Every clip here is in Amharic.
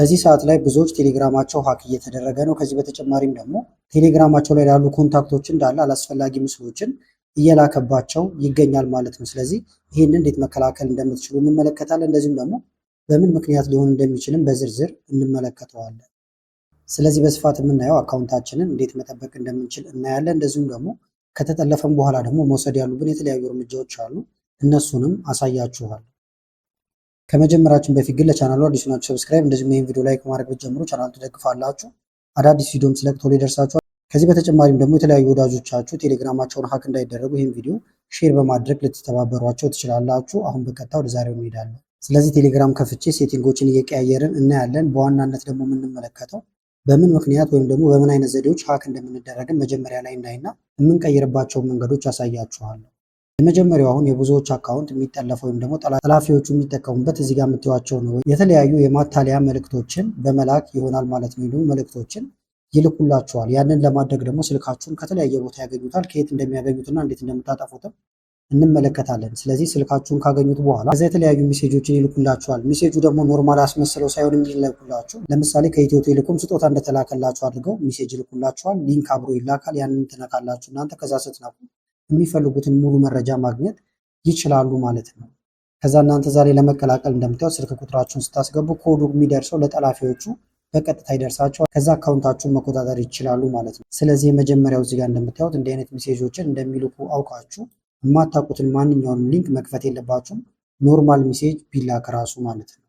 በዚህ ሰዓት ላይ ብዙዎች ቴሌግራማቸው ሀክ እየተደረገ ነው። ከዚህ በተጨማሪም ደግሞ ቴሌግራማቸው ላይ ያሉ ኮንታክቶች እንዳለ አላስፈላጊ ምስሎችን እየላከባቸው ይገኛል ማለት ነው። ስለዚህ ይህንን እንዴት መከላከል እንደምትችሉ እንመለከታለን። እንደዚሁም ደግሞ በምን ምክንያት ሊሆን እንደሚችልም በዝርዝር እንመለከተዋለን። ስለዚህ በስፋት የምናየው አካውንታችንን እንዴት መጠበቅ እንደምንችል እናያለን። እንደዚሁም ደግሞ ከተጠለፈም በኋላ ደግሞ መውሰድ ያሉብን የተለያዩ እርምጃዎች አሉ። እነሱንም አሳያችኋል። ከመጀመራችን በፊት ግን ለቻናሉ አዲስ ናችሁ ሰብስክራይብ፣ እንደዚሁም ይህን ቪዲዮ ላይክ ማድረግ ብትጀምሩ ቻናሉ ትደግፋላችሁ። አዳዲስ ቪዲዮም ስለቅ ቶሎ ይደርሳችኋል። ከዚህ በተጨማሪም ደግሞ የተለያዩ ወዳጆቻችሁ ቴሌግራማቸውን ሀክ እንዳይደረጉ ይህን ቪዲዮ ሼር በማድረግ ልትተባበሯቸው ትችላላችሁ። አሁን በቀጥታ ወደ ዛሬው እንሄዳለን። ስለዚህ ቴሌግራም ከፍቼ ሴቲንጎችን እየቀያየርን እናያለን። በዋናነት ደግሞ የምንመለከተው በምን ምክንያት ወይም ደግሞ በምን አይነት ዘዴዎች ሀክ እንደምንደረግን መጀመሪያ ላይ እናይና የምንቀይርባቸው መንገዶች አሳያችኋለሁ። የመጀመሪያው አሁን የብዙዎች አካውንት የሚጠለፈው ወይም ደግሞ ጠላፊዎቹ የሚጠቀሙበት እዚህ ጋር የምታዩዋቸው ነው። የተለያዩ የማታለያ መልእክቶችን በመላክ ይሆናል ማለት ነው። ወይም መልእክቶችን ይልኩላችኋል። ያንን ለማድረግ ደግሞ ስልካችሁን ከተለያየ ቦታ ያገኙታል። ከየት እንደሚያገኙትና እንዴት እንደምታጠፉትም እንመለከታለን። ስለዚህ ስልካችሁን ካገኙት በኋላ ከዛ የተለያዩ ሜሴጆችን ይልኩላችኋል። ሜሴጁ ደግሞ ኖርማል አስመስለው ሳይሆን የሚልኩላችሁ ለምሳሌ ከኢትዮ ቴሌኮም ስጦታ እንደተላከላችሁ አድርገው ሜሴጅ ይልኩላችኋል። ሊንክ አብሮ ይላካል። ያንን ትነካላችሁ እናንተ። ከዛ ስትነኩ የሚፈልጉትን ሙሉ መረጃ ማግኘት ይችላሉ ማለት ነው። ከዛ እናንተ ዛሬ ለመቀላቀል እንደምታዩት ስልክ ቁጥራችሁን ስታስገቡ ኮዱ የሚደርሰው ለጠላፊዎቹ በቀጥታ ይደርሳቸዋል። ከዛ አካውንታችሁን መቆጣጠር ይችላሉ ማለት ነው። ስለዚህ የመጀመሪያው እዚህ ጋር እንደምታዩት እንዲህ አይነት ሜሴጆችን እንደሚልኩ አውቃችሁ የማታውቁትን ማንኛውንም ሊንክ መክፈት የለባችሁም። ኖርማል ሜሴጅ ቢላክ ራሱ ማለት ነው።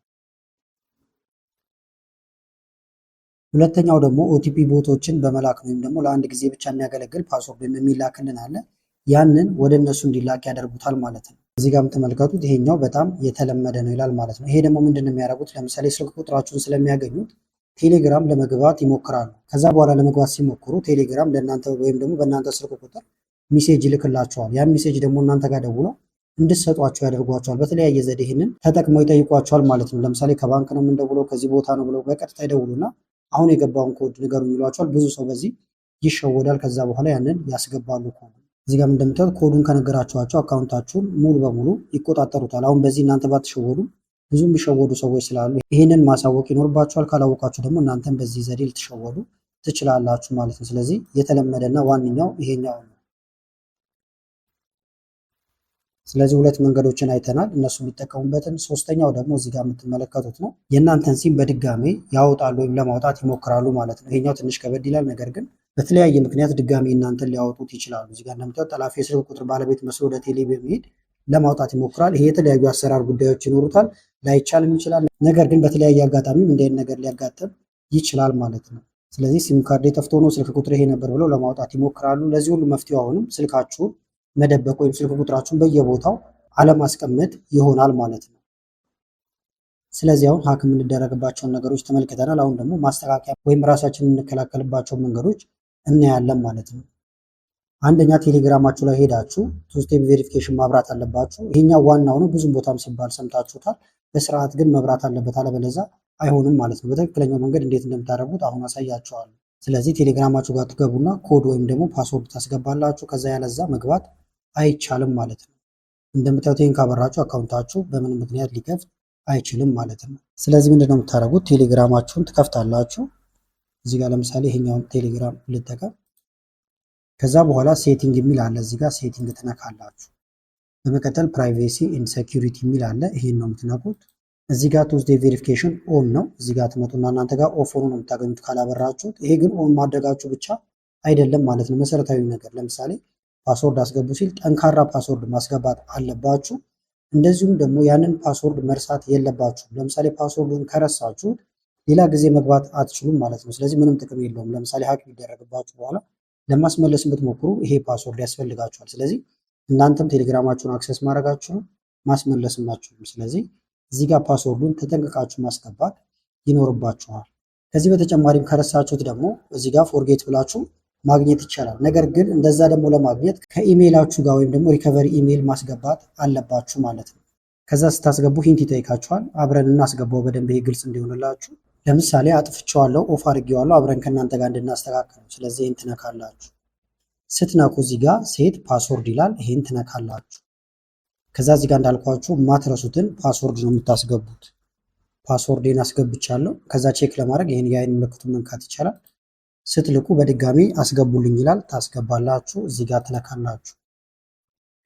ሁለተኛው ደግሞ ኦቲፒ ቦቶችን በመላክ ነው። ወይም ደግሞ ለአንድ ጊዜ ብቻ የሚያገለግል ፓስወርድ የሚላክልን አለ። ያንን ወደ እነሱ እንዲላክ ያደርጉታል ማለት ነው። እዚህ ጋር የምትመለከቱት ይሄኛው በጣም የተለመደ ነው ይላል ማለት ነው። ይሄ ደግሞ ምንድን ነው የሚያደርጉት? ለምሳሌ ስልክ ቁጥራችሁን ስለሚያገኙት ቴሌግራም ለመግባት ይሞክራሉ። ከዛ በኋላ ለመግባት ሲሞክሩ ቴሌግራም ለእናንተ ወይም ደግሞ በእናንተ ስልክ ቁጥር ሚሴጅ ይልክላቸዋል። ያ ሚሴጅ ደግሞ እናንተ ጋር ደውለው እንድትሰጧቸው ያደርጓቸዋል። በተለያየ ዘዴ ይህንን ተጠቅመው ይጠይቋቸዋል ማለት ነው። ለምሳሌ ከባንክ ነው የምንደውለው ከዚህ ቦታ ነው ብለው በቀጥታ ይደውሉና አሁን የገባውን ኮድ ንገሩ ይሏቸዋል። ብዙ ሰው በዚህ ይሸወዳል። ከዛ በኋላ ያንን ያስገባሉ ኮድ። እዚህ ጋር እንደምታዩት ኮዱን ከነገራችኋቸው አካውንታችሁን ሙሉ በሙሉ ይቆጣጠሩታል። አሁን በዚህ እናንተ ባትሸወዱ ብዙ የሚሸወዱ ሰዎች ስላሉ ይህንን ማሳወቅ ይኖርባችኋል። ካላወቃችሁ ደግሞ እናንተም በዚህ ዘዴ ልትሸወዱ ትችላላችሁ ማለት ነው። ስለዚህ የተለመደና ዋነኛው ይሄኛው ነው። ስለዚህ ሁለት መንገዶችን አይተናል፣ እነሱ የሚጠቀሙበትን። ሶስተኛው ደግሞ እዚህ ጋር የምትመለከቱት ነው። የእናንተን ሲም በድጋሜ ያወጣሉ ወይም ለማውጣት ይሞክራሉ ማለት ነው። ይሄኛው ትንሽ ከበድ ይላል፣ ነገር ግን በተለያየ ምክንያት ድጋሜ እናንተን ሊያወጡት ይችላሉ። እዚህ ጋር እንደምታዩት ጠላፊ የስልክ ቁጥር ባለቤት መስሎ ወደ ቴሌ በመሄድ ለማውጣት ይሞክራል። ይሄ የተለያዩ አሰራር ጉዳዮች ይኖሩታል፣ ላይቻልም ይችላል። ነገር ግን በተለያየ አጋጣሚም እንዲህ አይነት ነገር ሊያጋጥም ይችላል ማለት ነው። ስለዚህ ሲም ካርድ ጠፍቶ ነው ስልክ ቁጥር ይሄ ነበር ብለው ለማውጣት ይሞክራሉ። ለዚህ ሁሉ መፍትሄው አሁንም ስልካችሁን መደበቅ ወይም ስልክ ቁጥራችሁን በየቦታው አለማስቀመጥ ይሆናል ማለት ነው። ስለዚህ አሁን ሀክ የምንደረግባቸውን ነገሮች ተመልክተናል። አሁን ደግሞ ማስተካከያ ወይም ራሳችንን የምንከላከልባቸው መንገዶች እናያለን ማለት ነው። አንደኛ ቴሌግራማችሁ ላይ ሄዳችሁ ቱ ስቴፕ ቬሪፊኬሽን ማብራት አለባችሁ። ይሄኛው ዋናው ነው፣ ብዙም ቦታም ሲባል ሰምታችሁታል። በስርዓት ግን መብራት አለበት፣ አለበለዚያ አይሆንም ማለት ነው። በትክክለኛው መንገድ እንዴት እንደምታደርጉት አሁን አሳያችኋለሁ። ስለዚህ ቴሌግራማችሁ ጋር ትገቡና ኮድ ወይም ደግሞ ፓስወርድ ታስገባላችሁ። ከዛ ያለዛ መግባት አይቻልም ማለት ነው። እንደምታዩት ይህን ካበራችሁ አካውንታችሁ በምን ምክንያት ሊከፍት አይችልም ማለት ነው። ስለዚህ ምንድነው የምታደርጉት? ቴሌግራማችሁን ትከፍታላችሁ። እዚህ ጋር ለምሳሌ ይሄኛውን ቴሌግራም ልጠቀም። ከዛ በኋላ ሴቲንግ የሚል አለ። እዚህ ጋር ሴቲንግ ትነካላችሁ። በመቀጠል ፕራይቬሲ ኤንድ ሴኩሪቲ የሚል አለ። ይሄን ነው የምትነኩት። እዚህ ጋር ቱ ስቴፕ ቬሪፊኬሽን ኦን ነው። እዚህ ጋር ትመጡና እናንተ ጋር ኦፍ ሆኖ ነው የምታገኙት ካላበራችሁት። ይሄ ግን ኦን ማድረጋችሁ ብቻ አይደለም ማለት ነው። መሰረታዊ ነገር ለምሳሌ ፓስወርድ አስገቡ ሲል ጠንካራ ፓስወርድ ማስገባት አለባችሁ። እንደዚሁም ደግሞ ያንን ፓስወርድ መርሳት የለባችሁ። ለምሳሌ ፓስወርዱን ከረሳችሁት ሌላ ጊዜ መግባት አትችሉም ማለት ነው። ስለዚህ ምንም ጥቅም የለውም። ለምሳሌ ሀክ ቢደረግባችሁ በኋላ ለማስመለስ ብትሞክሩ ይሄ ፓስወርድ ያስፈልጋችኋል። ስለዚህ እናንተም ቴሌግራማችሁን አክሰስ ማድረጋችሁን ማስመለስም አትችሉም። ስለዚህ እዚህ ጋር ፓስወርዱን ተጠንቅቃችሁ ማስገባት ይኖርባችኋል። ከዚህ በተጨማሪም ከረሳችሁት ደግሞ እዚህ ጋር ፎርጌት ብላችሁ ማግኘት ይቻላል። ነገር ግን እንደዛ ደግሞ ለማግኘት ከኢሜይላችሁ ጋር ወይም ደግሞ ሪከቨሪ ኢሜይል ማስገባት አለባችሁ ማለት ነው። ከዛ ስታስገቡ ሂንት ይጠይቃችኋል። አብረን እናስገባው በደንብ ይሄ ግልጽ እንዲሆንላችሁ። ለምሳሌ አጥፍቼዋለሁ፣ ኦፍ አድርጌዋለሁ፣ አብረን ከእናንተ ጋር እንድናስተካክለው። ስለዚህ ይህን ትነካላችሁ። ስትነኩ እዚህ ጋር ሴት ፓስወርድ ይላል። ይህን ትነካላችሁ። ከዛ እዚህ ጋር እንዳልኳችሁ የማትረሱትን ፓስወርድ ነው የምታስገቡት። ፓስወርዴን አስገብቻለሁ። ከዛ ቼክ ለማድረግ ይህን የአይን ምልክቱን መንካት ይቻላል። ስትልኩ በድጋሚ አስገቡልኝ ይላል። ታስገባላችሁ፣ እዚህ ጋር ትለካላችሁ።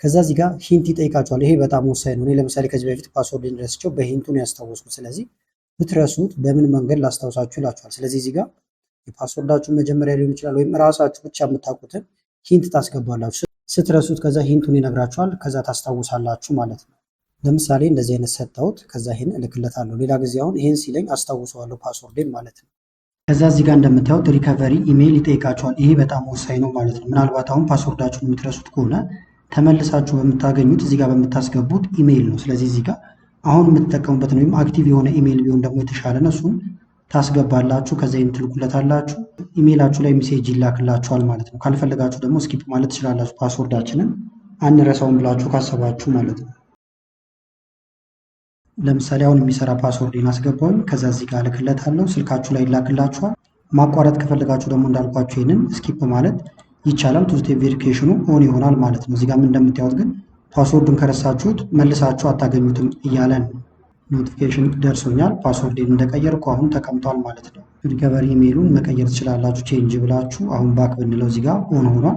ከዛ እዚህ ጋር ሂንት ይጠይቃችኋል። ይሄ በጣም ወሳኝ ነው። እኔ ለምሳሌ ከዚህ በፊት ፓስወርዴን ረስቼው በሂንቱን ያስታወስኩት። ስለዚህ ብትረሱት በምን መንገድ ላስታውሳችሁ ይላችኋል። ስለዚህ እዚህ ጋር የፓስወርዳችሁን መጀመሪያ ሊሆን ይችላል ወይም እራሳችሁ ብቻ የምታውቁትን ሂንት ታስገባላችሁ። ስትረሱት ከዛ ሂንቱን ይነግራችኋል። ከዛ ታስታውሳላችሁ ማለት ነው። ለምሳሌ እንደዚህ አይነት ሰጠሁት። ከዛ ይሄን እልክለታለሁ። ሌላ ጊዜ አሁን ይሄን ሲለኝ አስታውሰዋለሁ ፓስወርዴን ማለት ነው። ከዛ እዚህ ጋር እንደምታዩት ሪከቨሪ ኢሜይል ይጠይቃችኋል። ይሄ በጣም ወሳኝ ነው ማለት ነው። ምናልባት አሁን ፓስወርዳችሁን የምትረሱት ከሆነ ተመልሳችሁ በምታገኙት እዚህ ጋር በምታስገቡት ኢሜይል ነው። ስለዚህ እዚህ ጋር አሁን የምትጠቀሙበትን ወይም አክቲቭ የሆነ ኢሜይል ቢሆን ደግሞ የተሻለ ነው። እሱን ታስገባላችሁ። ከዛ ይሄን ትልኩለታላችሁ። ኢሜይላችሁ ላይ ሜሴጅ ይላክላችኋል ማለት ነው። ካልፈለጋችሁ ደግሞ ስኪፕ ማለት ትችላላችሁ። ፓስወርዳችንን አንረሳውም ብላችሁ ካሰባችሁ ማለት ነው። ለምሳሌ አሁን የሚሰራ ፓስወርድ አስገባውኝ። ከዛ እዚህ ጋር እልክለታለሁ። ስልካችሁ ላይ ይላክላችኋል። ማቋረጥ ከፈለጋችሁ ደግሞ እንዳልኳችሁ ይሄንን ስኪፕ ማለት ይቻላል። ቱ ስቴፕ ቬሪፊኬሽኑ ኦን ይሆናል ማለት ነው። እዚህ ጋር ምን እንደምታዩት ግን ፓስወርዱን ከረሳችሁት መልሳችሁ አታገኙትም እያለን ኖቲፊኬሽን ደርሶኛል። ፓስወርዴን እንደቀየርኩ አሁን ተቀምጧል ማለት ነው። ሪከቨሪ ኢሜይሉን መቀየር ትችላላችሁ። ቼንጅ ብላችሁ አሁን ባክ ብንለው እዚህ ጋር ኦን ሆኗል።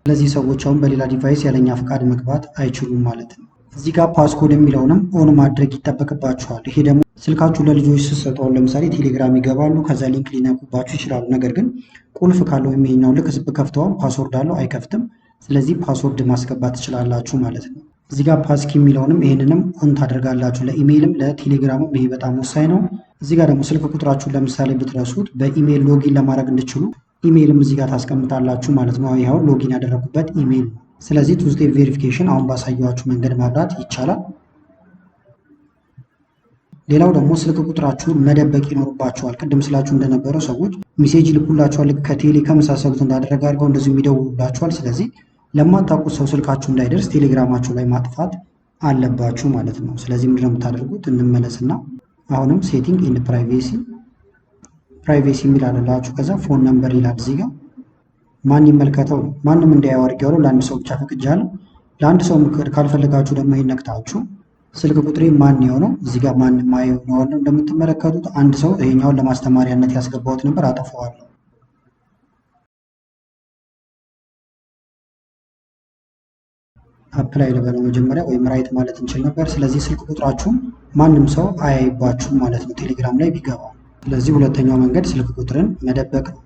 ስለዚህ ሰዎች አሁን በሌላ ዲቫይስ ያለኛ ፈቃድ መግባት አይችሉም ማለት ነው። እዚህ ጋር ፓስኮድ የሚለውንም ኦን ማድረግ ይጠበቅባችኋል። ይሄ ደግሞ ስልካችሁ ለልጆች ስትሰጡ ለምሳሌ ቴሌግራም ይገባሉ፣ ከዛ ሊንክ ሊነኩባችሁ ይችላሉ። ነገር ግን ቁልፍ ካለው የሚኛው ልክ ስብ ከፍተዋል ፓስወርድ አለው አይከፍትም። ስለዚህ ፓስወርድ ማስገባት ትችላላችሁ ማለት ነው። እዚህ ጋር ፓስኪ የሚለውንም ይህንንም ኦን ታደርጋላችሁ። ለኢሜይልም ለቴሌግራምም ይሄ በጣም ወሳኝ ነው። እዚህ ጋር ደግሞ ስልክ ቁጥራችሁን ለምሳሌ ብትረሱት በኢሜይል ሎጊን ለማድረግ እንድችሉ ኢሜይልም እዚህ ጋር ታስቀምጣላችሁ ማለት ነው። ይኸው ሎጊን ያደረጉበት ኢሜይል ነው። ስለዚህ ቱ ስቴፕ ቬሪፊኬሽን አሁን ባሳየኋችሁ መንገድ ማብራት ይቻላል። ሌላው ደግሞ ስልክ ቁጥራችሁን መደበቅ ይኖርባችኋል። ቅድም ስላችሁ እንደነበረው ሰዎች ሜሴጅ ይልኩላችኋል። ከቴሌ ከመሳሰሉት እንዳደረገ አድርገው እንደዚሁ ይደውሉላችኋል። ስለዚህ ለማታውቁት ሰው ስልካችሁ እንዳይደርስ ቴሌግራማችሁ ላይ ማጥፋት አለባችሁ ማለት ነው። ስለዚህ ምንድነው የምታደርጉት? እንመለስና አሁንም ሴቲንግ ኢን ፕራይቬሲ የሚል አለላችሁ። ከዛ ፎን ነምበር ይላል እዚህ ጋር ማን ይመልከተው ነው። ማንም እንዳያየው አድርጌዋለሁ። ለአንድ ሰው ብቻ ፈቅጃለሁ። ለአንድ ሰው ምክር ካልፈለጋችሁ ደግሞ ይሄን ነክታችሁ ስልክ ቁጥሬ ማን የሆነው እዚህ ጋር ማን ማየው ነው። እንደምትመለከቱት አንድ ሰው ይሄኛውን ለማስተማሪያነት ያስገባሁት ነበር፣ አጠፋዋለሁ። አፕላይ ልበለው መጀመሪያ ወይም ራይት ማለት እንችል ነበር። ስለዚህ ስልክ ቁጥራችሁን ማንም ሰው አያይባችሁም ማለት ነው ቴሌግራም ላይ ቢገባ። ስለዚህ ሁለተኛው መንገድ ስልክ ቁጥርን መደበቅ ነው።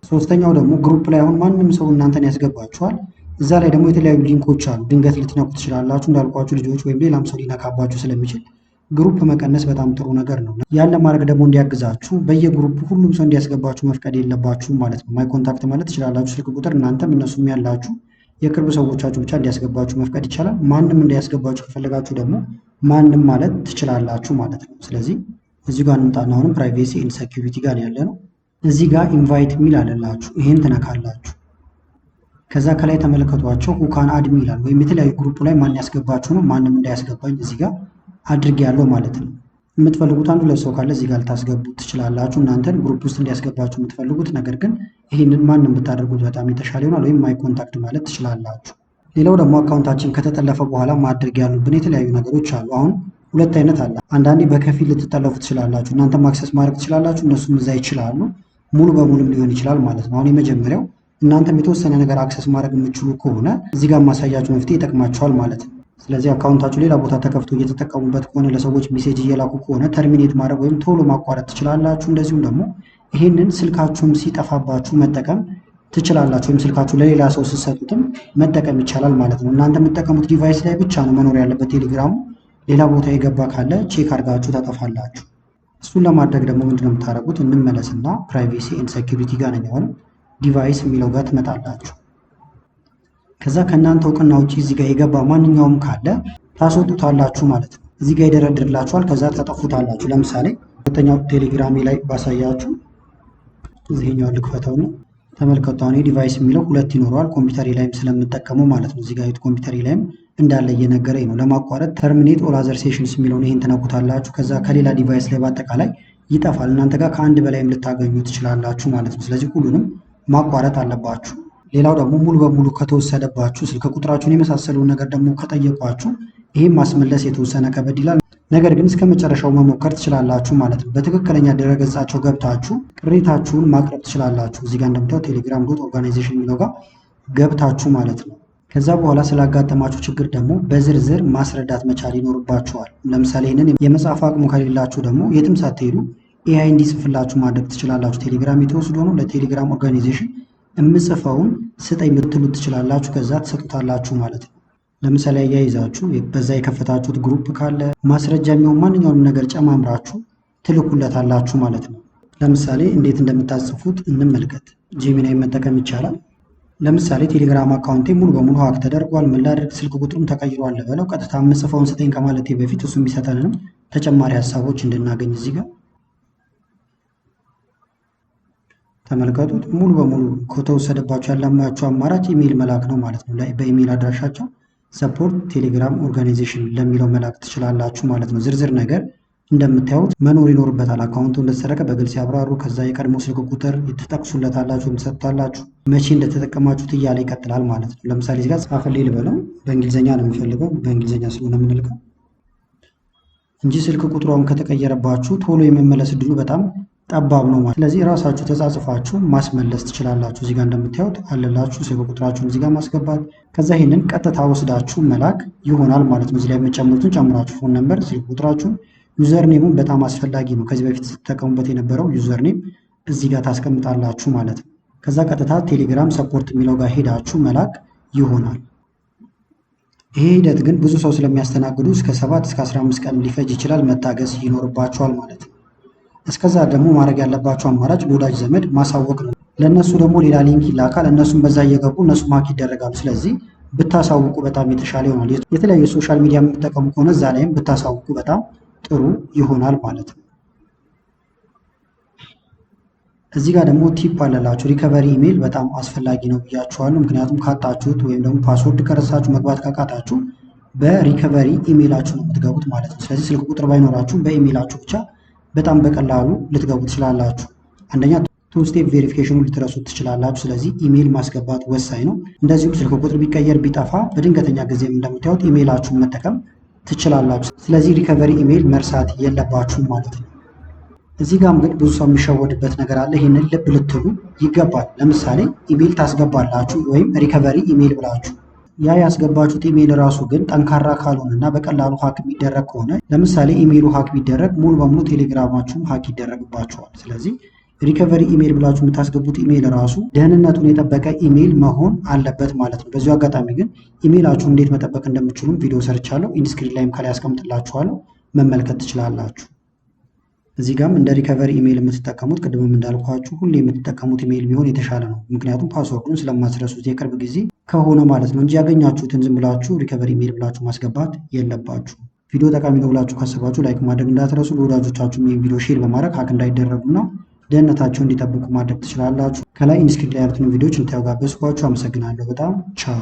ሶስተኛው ደግሞ ግሩፕ ላይ አሁን ማንም ሰው እናንተን ያስገባችኋል። እዛ ላይ ደግሞ የተለያዩ ሊንኮች አሉ። ድንገት ልትነኩ ትችላላችሁ። እንዳልኳችሁ ልጆች ወይም ሌላም ሰው ሊነካባችሁ ስለሚችል ግሩፕ መቀነስ በጣም ጥሩ ነገር ነው። ያን ለማድረግ ደግሞ እንዲያግዛችሁ በየግሩፕ ሁሉም ሰው እንዲያስገባችሁ መፍቀድ የለባችሁም ማለት ነው። ማይ ኮንታክት ማለት ትችላላችሁ። ስልክ ቁጥር እናንተም እነሱም ያላችሁ የቅርብ ሰዎቻችሁ ብቻ እንዲያስገባችሁ መፍቀድ ይቻላል። ማንም እንዲያስገባችሁ ከፈለጋችሁ ደግሞ ማንም ማለት ትችላላችሁ ማለት ነው። ስለዚህ እዚህ ጋር እንምጣና አሁንም ፕራይቬሲ ኤንድ ሴኩሪቲ ጋር ያለ ነው። እዚህ ጋር ኢንቫይት የሚል አለላችሁ። ይሄን ትነካላችሁ። ከዛ ከላይ ተመለከቷቸው ሁካን አድሚ ይላል። ወይም የተለያዩ ግሩፕ ላይ ማን ያስገባችሁ ነው። ማንም እንዳያስገባኝ እዚህ ጋር አድርጌ ያለው ማለት ነው። የምትፈልጉት አንዱ ለሰው ካለ እዚህ ጋር ልታስገቡት ትችላላችሁ። እናንተን ግሩፕ ውስጥ እንዲያስገባችሁ የምትፈልጉት ነገር ግን ይህንን ማንም ብታደርጉት በጣም የተሻለ ይሆናል። ወይም ማይ ኮንታክት ማለት ትችላላችሁ። ሌላው ደግሞ አካውንታችን ከተጠለፈ በኋላ ማድረግ ያሉብን የተለያዩ ነገሮች አሉ። አሁን ሁለት አይነት አለ። አንዳንዴ በከፊል ልትጠለፉ ትችላላችሁ። እናንተም አክሰስ ማድረግ ትችላላችሁ፣ እነሱም እዛ ይችላሉ። ሙሉ በሙሉም ሊሆን ይችላል ማለት ነው። አሁን የመጀመሪያው እናንተም የተወሰነ ነገር አክሰስ ማድረግ የምትችሉ ከሆነ እዚህ ጋር ማሳያችሁ መፍትሄ ይጠቅማችኋል ማለት ነው። ስለዚህ አካውንታችሁ ሌላ ቦታ ተከፍቶ እየተጠቀሙበት ከሆነ ለሰዎች ሜሴጅ እየላኩ ከሆነ ተርሚኔት ማድረግ ወይም ቶሎ ማቋረጥ ትችላላችሁ። እንደዚሁም ደግሞ ይህንን ስልካችሁም ሲጠፋባችሁ መጠቀም ትችላላችሁ። ወይም ስልካችሁ ለሌላ ሰው ስትሰጡትም መጠቀም ይቻላል ማለት ነው። እናንተ የምትጠቀሙት ዲቫይስ ላይ ብቻ ነው መኖር ያለበት ቴሌግራሙ። ሌላ ቦታ የገባ ካለ ቼክ አድርጋችሁ ታጠፋላችሁ። እሱን ለማድረግ ደግሞ ምንድነው የምታደርጉት? እንመለስና ፕራይቬሲ ኤንድ ሴኩሪቲ ጋር ነው የሆነው ዲቫይስ የሚለው ጋር ትመጣላችሁ። ከዛ ከእናንተ እውቅና ውጭ እዚህ ጋር የገባ ማንኛውም ካለ ታስወጡታላችሁ ማለት ነው። እዚህ ጋር ይደረድርላችኋል። ከዛ ታጠፉታላችሁ። ለምሳሌ ሁለተኛው ቴሌግራሜ ላይ ባሳያችሁ እዚህኛው ልክፈተው ነው ተመልከቱ። አሁን ዲቫይስ የሚለው ሁለት ይኖረዋል። ኮምፒውተሬ ላይም ስለምጠቀመው ማለት ነው። እዚህ ጋር ኮምፒውተሬ ላይም እንዳለ እየነገረኝ ነው። ለማቋረጥ ተርሚኔት ኦል አዘር ሴሽንስ የሚለውን ይሄን ትነኩታላችሁ። ከዛ ከሌላ ዲቫይስ ላይ በአጠቃላይ ይጠፋል። እናንተ ጋር ከአንድ በላይም ልታገኙ ትችላላችሁ ማለት ነው። ስለዚህ ሁሉንም ማቋረጥ አለባችሁ። ሌላው ደግሞ ሙሉ በሙሉ ከተወሰደባችሁ ስልክ ቁጥራችሁን የመሳሰለውን ነገር ደግሞ ከጠየቋችሁ ይህም ማስመለስ የተወሰነ ከበድ ይላል። ነገር ግን እስከ መጨረሻው መሞከር ትችላላችሁ ማለት ነው። በትክክለኛ ድረገጻቸው ገብታችሁ ቅሬታችሁን ማቅረብ ትችላላችሁ። እዚህ ጋር እንደምታዩት ቴሌግራም ዶት ኦርጋናይዜሽን የሚለው ጋር ገብታችሁ ማለት ነው። ከዛ በኋላ ስላጋጠማችሁ ችግር ደግሞ በዝርዝር ማስረዳት መቻል ይኖርባችኋል። ለምሳሌ ይህንን የመጻፍ አቅሙ ከሌላችሁ ደግሞ የትም ሳትሄዱ ኤአይ እንዲጽፍላችሁ ማድረግ ትችላላችሁ። ቴሌግራም የተወስዶ ነው። ለቴሌግራም ኦርጋናይዜሽን የምጽፈውን ስጠኝ ብትሉት ትችላላችሁ። ከዛ ትሰጡታላችሁ ማለት ነው። ለምሳሌ አያይዛችሁ በዛ የከፈታችሁት ግሩፕ ካለ ማስረጃ የሚሆን ማንኛውንም ነገር ጨማምራችሁ ትልኩለታላችሁ ማለት ነው። ለምሳሌ እንዴት እንደምታጽፉት እንመልከት። ጄሚናይ መጠቀም ይቻላል። ለምሳሌ ቴሌግራም አካውንቴ ሙሉ በሙሉ ሀክ ተደርጓል፣ ምን ላድርግ፣ ስልክ ቁጥሩም ተቀይሯል በለው። ቀጥታ የምጽፈውን ስጠኝ ከማለቴ በፊት እሱ የሚሰጠንንም ተጨማሪ ሀሳቦች እንድናገኝ እዚህ ጋር ተመልከቱት። ሙሉ በሙሉ ከተወሰደባቸው ያለማችሁ አማራጭ ኢሜይል መላክ ነው ማለት ነው። በኢሜይል አድራሻቸው ሰፖርት ቴሌግራም ኦርጋናይዜሽን ለሚለው መላክ ትችላላችሁ ማለት ነው። ዝርዝር ነገር እንደምታዩት መኖር ይኖርበታል። አካውንቱ እንደተሰረቀ በግልጽ ያብራሩ። ከዛ የቀድሞ ስልክ ቁጥር ትጠቅሱለታላችሁ፣ የምትሰጡታላችሁ፣ መቼ እንደተጠቀማችሁት እያለ ይቀጥላል ማለት ነው። ለምሳሌ እዚህ ጋር ጻፈልኝ ልበለው። በእንግሊዝኛ ነው የሚፈልገው፣ በእንግሊዝኛ ስለሆነ የምንልከው እንጂ ስልክ ቁጥሯን ከተቀየረባችሁ ቶሎ የመመለስ እድሉ በጣም ጠባብ ነው ማለት። ስለዚህ ራሳችሁ ተጻጽፋችሁ ማስመለስ ትችላላችሁ። እዚህ ጋር እንደምታዩት አለላችሁ ስልክ ቁጥራችሁን እዚህ ጋር ማስገባት፣ ከዛ ይህንን ቀጥታ ወስዳችሁ መላክ ይሆናል ማለት ነው። እዚህ ላይ የምትጨምሩትን ጨምራችሁ ፎን ነምበር፣ ስልክ ቁጥራችሁን፣ ዩዘር ኔሙን በጣም አስፈላጊ ነው። ከዚህ በፊት ስትጠቀሙበት የነበረው ዩዘር ኔም እዚህ ጋር ታስቀምጣላችሁ ማለት ነው። ከዛ ቀጥታ ቴሌግራም ሰፖርት የሚለው ጋር ሄዳችሁ መላክ ይሆናል። ይሄ ሂደት ግን ብዙ ሰው ስለሚያስተናግዱ እስከ 7 እስከ 15 ቀን ሊፈጅ ይችላል። መታገስ ይኖርባችኋል ማለት ነው። እስከዛ ደግሞ ማድረግ ያለባቸው አማራጭ ለወዳጅ ዘመድ ማሳወቅ ነው። ለእነሱ ደግሞ ሌላ ሊንክ ይላካል። እነሱም በዛ እየገቡ እነሱ ማክ ይደረጋሉ። ስለዚህ ብታሳውቁ በጣም የተሻለ ይሆናል። የተለያዩ ሶሻል ሚዲያ የምትጠቀሙ ከሆነ እዛ ላይም ብታሳውቁ በጣም ጥሩ ይሆናል ማለት ነው። እዚህ ጋር ደግሞ ቲፕ አለላችሁ። ሪከቨሪ ኢሜይል በጣም አስፈላጊ ነው ብያችኋለሁ። ምክንያቱም ካጣችሁት ወይም ደግሞ ፓስወርድ ከረሳችሁ መግባት ካቃታችሁ በሪከቨሪ ኢሜይላችሁ ነው የምትገቡት ማለት ነው። ስለዚህ ስልክ ቁጥር ባይኖራችሁ በኢሜይላችሁ ብቻ በጣም በቀላሉ ልትገቡ ትችላላችሁ። አንደኛ ቱ ስቴፕ ቬሪፊኬሽኑ ልትረሱት ትችላላችሁ። ስለዚህ ኢሜይል ማስገባት ወሳኝ ነው። እንደዚሁም ስልክ ቁጥር ቢቀየር ቢጠፋ በድንገተኛ ጊዜም እንደምታዩት ኢሜይላችሁን መጠቀም ትችላላችሁ። ስለዚህ ሪከቨሪ ኢሜይል መርሳት የለባችሁም ማለት ነው። እዚህ ጋርም ግን ብዙ ሰው የሚሸወድበት ነገር አለ። ይህንን ልብ ልትሉ ይገባል። ለምሳሌ ኢሜይል ታስገባላችሁ ወይም ሪከቨሪ ኢሜይል ብላችሁ ያ ያስገባችሁት ኢሜይል ራሱ ግን ጠንካራ ካልሆነ እና በቀላሉ ሀክ የሚደረግ ከሆነ ለምሳሌ ኢሜይሉ ሀክ ቢደረግ ሙሉ በሙሉ ቴሌግራማችሁም ሀክ ይደረግባችኋል። ስለዚህ ሪከቨሪ ኢሜይል ብላችሁ የምታስገቡት ኢሜይል ራሱ ደህንነቱን የጠበቀ ኢሜይል መሆን አለበት ማለት ነው። በዚሁ አጋጣሚ ግን ኢሜይላችሁን እንዴት መጠበቅ እንደምትችሉም ቪዲዮ ሰርቻለሁ። ኢንስክሪን ላይም ከላይ ያስቀምጥላችኋለሁ፣ መመልከት ትችላላችሁ። እዚህ ጋርም እንደ ሪከቨሪ ኢሜይል የምትጠቀሙት ቅድምም እንዳልኳችሁ ሁሌ የምትጠቀሙት ኢሜይል ቢሆን የተሻለ ነው። ምክንያቱም ፓስወርዱን ስለማትረሱት የቅርብ ጊዜ ከሆነ ማለት ነው እንጂ ያገኛችሁትን ዝም ብላችሁ ሪከቨሪ ኢሜይል ብላችሁ ማስገባት የለባችሁ። ቪዲዮ ጠቃሚ ነው ብላችሁ ካሰባችሁ ላይክ ማድረግ እንዳትረሱ። ለወዳጆቻችሁም ይህን ቪዲዮ ሼር በማድረግ ሀክ እንዳይደረጉና ደህንነታቸውን እንዲጠብቁ ማድረግ ትችላላችሁ። ከላይ ኢንስክሪን ላይ ያሉትን ቪዲዮዎች እንድታዩ ጋበዝኳችሁ። አመሰግናለሁ በጣም ቻው።